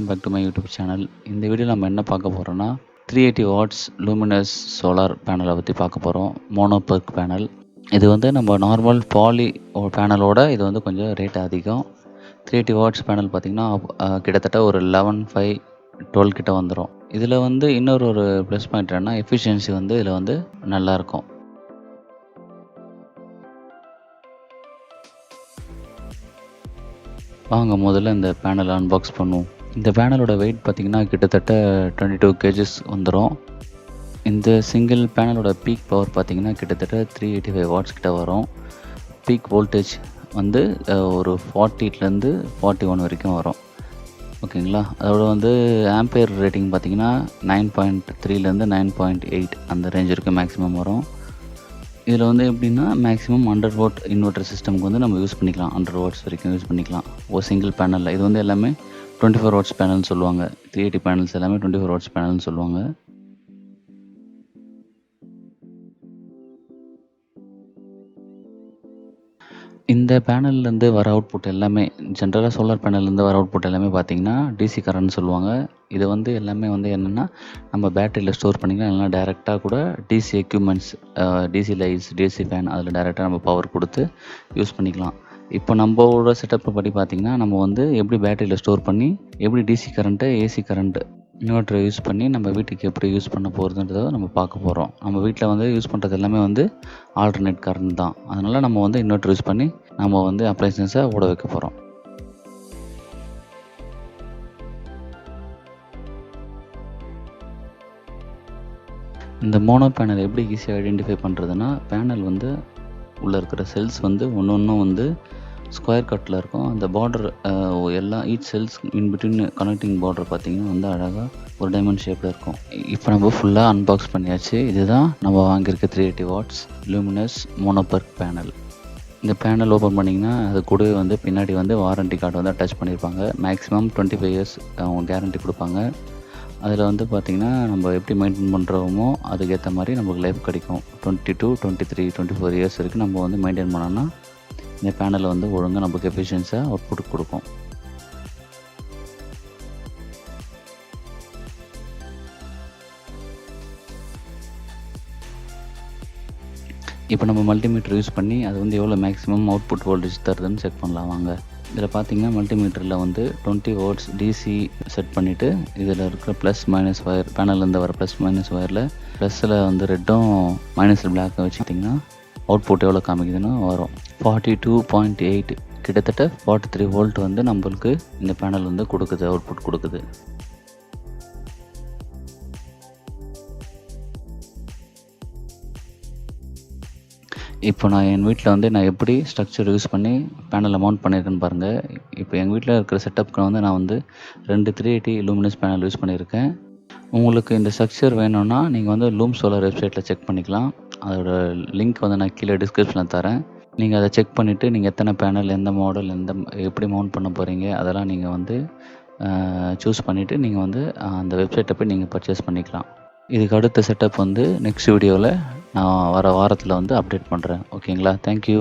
Welcome back to my YouTube channel. இந்த video நம்ம என்ன பார்க்க போகிறோன்னா 380 வாட்ஸ் லூமினஸ் சோலார் பேனலை பற்றி பார்க்க போகிறோம். Mono perc panel. இது வந்து நம்ம நார்மல் பாலி பேனலோட இது வந்து கொஞ்சம் ரேட் அதிகம். 380 வாட்ஸ் பேனல் பார்த்திங்கன்னா கிட்டத்தட்ட ஒரு 11,500 12 கிட்ட வந்துடும். இதில் வந்து இன்னொரு ப்ளஸ் பாயிண்ட் என்னன்னா எஃபிஷியன்சி வந்து இதில் வந்து நல்லாயிருக்கும். வாங்க முதல்ல இந்த பேனலை அன்பாக்ஸ் பண்ணுவோம். இந்த பேனலோட வெயிட் பார்த்திங்கன்னா கிட்டத்தட்ட 22 kgs வந்துடும். இந்த சிங்கிள் பேனலோட பீக் பவர் பார்த்திங்கன்னா கிட்டத்தட்ட 385 வாட்ஸ் கிட்ட வரும். பீக் வோல்டேஜ் வந்து ஒரு 40லேருந்து 41 வரைக்கும் வரும். ஓகேங்களா? அதோட வந்து ஆம்பியர் ரேட்டிங் பார்த்திங்கன்னா 9.3லேருந்து 9.8 அந்த ரேஞ்ச் வரைக்கும் மேக்ஸிமம் வரும். இதில் வந்து எப்படின்னா மேக்ஸிமம் 100 வாட் இன்வெர்டர் சிஸ்டம்க்கு வந்து நம்ம யூஸ் பண்ணிக்கலாம். 100 வாட்ஸ் வரைக்கும் யூஸ் பண்ணிக்கலாம் ஒரு சிங்கிள் பேனலில். இது வந்து எல்லாமே 24 வாட்ஸ் பேனல்னு சொல்லுவாங்க. 380 பேனல்ஸ் எல்லாமே 24 வாட்ஸ் பேனல்னு சொல்லுவாங்க. இந்த பேனல்லேருந்து வர அவுட்புட் எல்லாமே ஜென்ரலாக சோலார் பேனல்லேருந்து வர அவுட்புட் எல்லாமே பார்த்திங்கன்னா டிசி கரண்ட் சொல்லுவாங்க. இது வந்து எல்லாமே வந்து என்னென்னா நம்ம பேட்டரியில் ஸ்டோர் பண்ணிக்கலாம். இல்லைனா டேரெக்டாக கூட DC equipments, DC lights, DC fan அதில் டேரெக்டாக நம்ம பவர் கொடுத்து யூஸ் பண்ணிக்கலாம். இப்போ நம்மளோட செட்டப் படி பார்த்திங்கன்னா நம்ம வந்து எப்படி பேட்டரியில் ஸ்டோர் பண்ணி எப்படி டிசி கரண்ட்டு, ஏசி கரண்ட்டு, இன்வெர்ட்டரை யூஸ் பண்ணி நம்ம வீட்டுக்கு எப்படி யூஸ் பண்ண போகிறதுன்றதை நம்ம பார்க்க போகிறோம். நம்ம வீட்டில் வந்து யூஸ் பண்ணுறது எல்லாமே வந்து ஆல்டர்னேட் கரண்ட் தான். அதனால் நம்ம வந்து இன்வெர்ட்டர் யூஸ் பண்ணி நம்ம வந்து அப்ளையன்ஸை ஓட வைக்க போகிறோம். இந்த மோனோ பேனல் எப்படி ஈஸியாக ஐடென்டிஃபை பண்ணுறதுன்னா, பேனல் வந்து உள்ளே இருக்கிற செல்ஸ் வந்து ஒன்றும் வந்து ஸ்கொயர் கட்டில் இருக்கும். அந்த பார்டர் எல்லா each cells in between connecting border பார்த்திங்கன்னா வந்து அழகாக ஒரு டைமண்ட் ஷேப்பில் இருக்கும். இப்போ நம்ம ஃபுல்லாக அன்பாக்ஸ் பண்ணியாச்சு. இதுதான் நம்ம வாங்கியிருக்க 380 watts luminous mono perc panel. இந்த பேனல் ஓப்பன் பண்ணிங்கன்னா அது கூடவே வந்து பின்னாடி வந்து வாரண்டி கார்டு வந்து அட்டாச் பண்ணியிருப்பாங்க. மேக்ஸிமம் 25 இயர்ஸ் அவங்க கேரண்டி கொடுப்பாங்க. அதில் வந்து பார்த்திங்கன்னா நம்ம எப்படி மெயின்டைன் பண்ணுறோமோ அதுக்கேற்ற மாதிரி நமக்கு லைஃப் கிடைக்கும். 22, 23, 24 இயர்ஸ் வரைக்கும் நம்ம வந்து மெயின்டைன் பண்ணோன்னா இந்த பேனலை வந்து ஒழுங்காக நமக்கு எஃபிஷியன்ஸாக அவுட்புட் கொடுக்கும். இப்போ நம்ம மல்டிமீட்டர் யூஸ் பண்ணி அது வந்து எவ்வளோ மேக்ஸிமம் அவுட்புட் வோல்டேஜ் தருதுன்னு செக் பண்ணலாம் வாங்க. இதில் பார்த்தீங்கன்னா மல்டிமீட்டரில் வந்து 20 வாட்ஸ் டிசி செட் பண்ணிவிட்டு இதில் இருக்கிற ப்ளஸ் மைனஸ் ஒயர், பேனல்லேருந்து வர ப்ளஸ் மைனஸ் ஒயரில் ப்ளஸில் வந்து ரெட்டும் மைனஸில் பிளாக்கை வச்சு பார்த்திங்கன்னா அவுட்புட் எவ்வளோ காமிக்குதுன்னு வரும். 42.8 கிட்டத்தட்ட 43 வோல்ட் வந்து நம்மளுக்கு இந்த பேனல் வந்து கொடுக்குது, அவுட்புட் கொடுக்குது. இப்போ நான் என் வீட்டில் வந்து நான் எப்படி ஸ்ட்ரக்சர் யூஸ் பண்ணி பேனலை மவுண்ட் பண்ணியிருக்கேன்னு பாருங்கள். இப்போ எங்கள் வீட்டில் இருக்கிற செட்டப்புக்கு வந்து நான் வந்து 2 380 லூமினஸ் பேனல் யூஸ் பண்ணியிருக்கேன். உங்களுக்கு இந்த ஸ்ட்ரக்சர் வேணும்னா நீங்கள் வந்து லூம் சோலார் வெப்சைட்டில் செக் பண்ணிக்கலாம். அதோட லிங்க் வந்து நான் கீழே டிஸ்கிரிப்ஷனில் தரேன். நீங்கள் அதை செக் பண்ணிவிட்டு நீங்கள் எத்தனை பேனல், எந்த மாடல், எப்படி மவுண்ட் பண்ண போகிறீங்க அதெல்லாம் நீங்கள் வந்து சூஸ் பண்ணிவிட்டு நீங்கள் வந்து அந்த வெப்சைட்டை போய் நீங்கள் பர்ச்சேஸ் பண்ணிக்கலாம். இதுக்கு அடுத்த செட்டப் வந்து நெக்ஸ்ட் வீடியோவில் நான் வர வாரத்தில் வந்து அப்டேட் பண்ணுறேன். ஓகேங்களா? தேங்க்யூ.